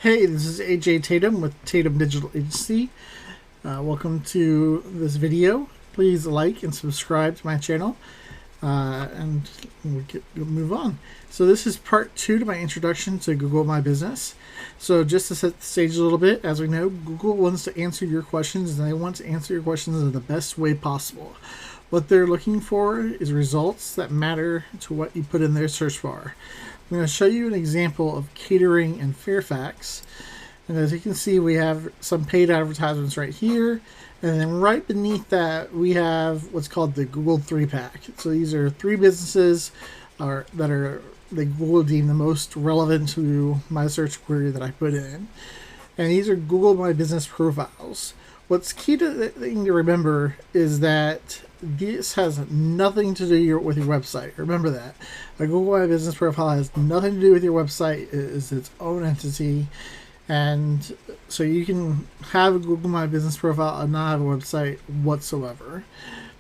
Hey, this is AJ Tatum with Tatum Digital Agency. Welcome to this video. Please like and subscribe to my channel, and we'll move on. So this is part 2 to my introduction to Google My Business. So just to set the stage a little bit, as we know, Google wants to answer your questions, and they want to answer your questions in the best way possible. What they're looking for is results that matter to what you put in their search bar. I'm going to show you an example of catering in Fairfax. And as you can see, we have some paid advertisements right here. And then right beneath that, we have what's called the Google 3-pack. So these are 3 businesses that Google deemed the most relevant to my search query that I put in. And these are Google My Business profiles. What's key to the thing to remember is that this has nothing to do with your website. Remember that. A Google My Business profile has nothing to do with your website. It is its own entity. And so you can have a Google My Business profile and not have a website whatsoever.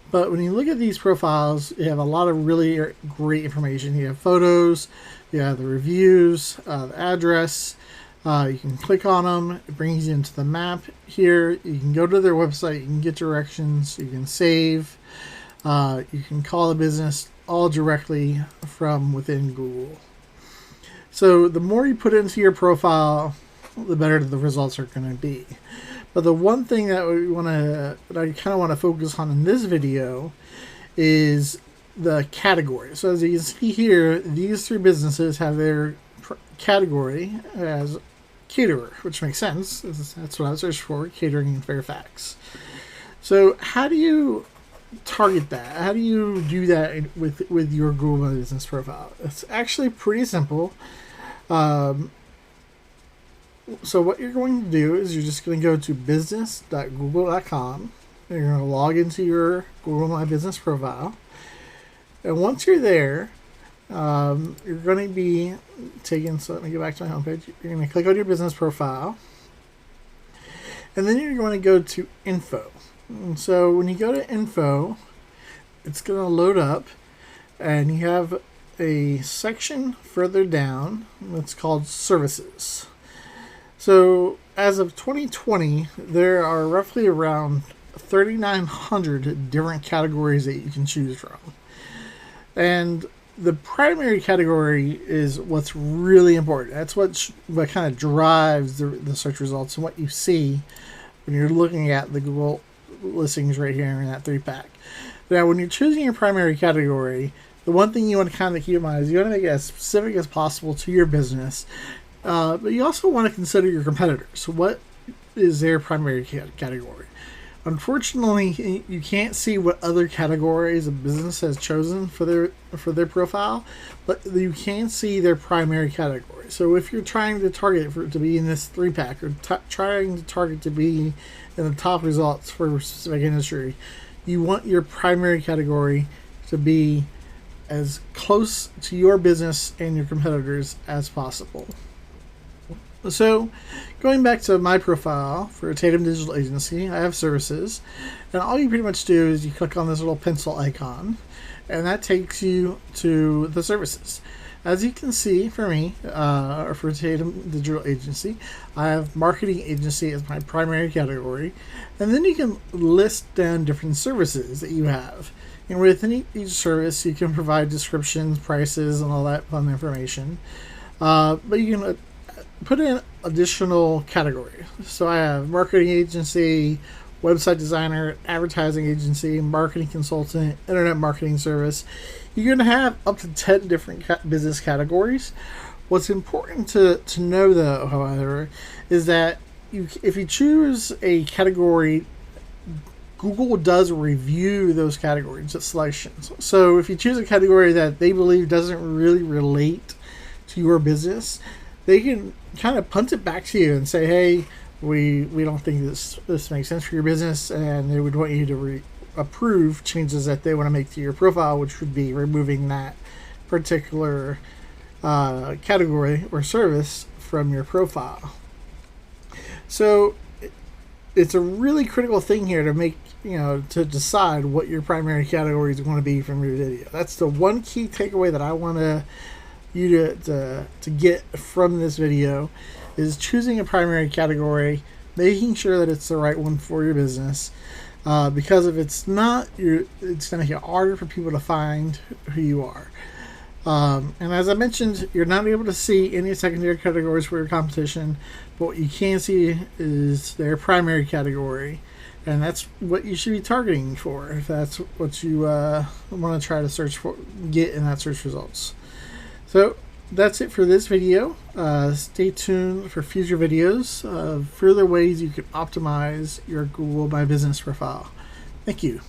But when you look at these profiles, you have a lot of really great information. You have photos, you have the reviews, the address. You can click on them. It brings you into the map here. You can go to their website. You can get directions. You can save. You can call the business all directly from within Google. So the more you put into your profile, the better the results are going to be. But the one thing that I kind of want to focus on in this video is the category. So as you can see here, these 3 businesses have their category as caterer, which makes sense. That's what I was searching for, catering in Fairfax. So how do you target that? How do you do that with your Google My Business profile? It's actually pretty simple. So what you're going to do is you're just going to go to business.google.com. You're going to log into your Google My Business profile. And once you're there, you're going to be taken, so let me go back to my homepage. You're going to click on your business profile. And then you're going to go to info. And so when you go to info, it's going to load up. And you have a section further down that's called services. So as of 2020, there are roughly around 3,900 different categories that you can choose from. And the primary category is what's really important. That's what kind of drives the search results and what you see when you're looking at the Google listings right here in that 3-pack. Now, when you're choosing your primary category, the one thing you want to kind of keep in mind is you want to make it as specific as possible to your business. But you also want to consider your competitors. What is their primary category? Unfortunately, you can't see what other categories a business has chosen for their profile, but you can see their primary category. So if you're trying to target for it to be in this 3-pack, or trying to target to be in the top results for a specific industry, you want your primary category to be as close to your business and your competitors as possible. So, going back to my profile for Tatum Digital Agency, I have services, and all you pretty much do is you click on this little pencil icon, and that takes you to the services. As you can see, for me, for Tatum Digital Agency, I have marketing agency as my primary category, and then you can list down different services that you have. And within each service, you can provide descriptions, prices, and all that fun information. But you can put in additional categories. So I have marketing agency, website designer, advertising agency, marketing consultant, internet marketing service. You're going to have up to 10 different business categories. What's important to know, though, however, is that if you choose a category, Google does review those categories at selections. So if you choose a category that they believe doesn't really relate to your business, they can kind of punt it back to you and say, hey, we don't think this makes sense for your business, and they would want you to approve changes that they want to make to your profile, which would be removing that particular category or service from your profile. So it's a really critical thing here to make, to decide what your primary category is going to be from your video. That's the one key takeaway that I want you to get from this video is choosing a primary category, making sure that it's the right one for your business. Because if it's not, it's going to make it harder for people to find who you are. And as I mentioned, you're not able to see any secondary categories for your competition, but what you can see is their primary category, and that's what you should be targeting for if that's what you want to try to search for, get in that search results. So that's it for this video. Stay tuned for future videos of further ways you can optimize your Google My Business profile. Thank you.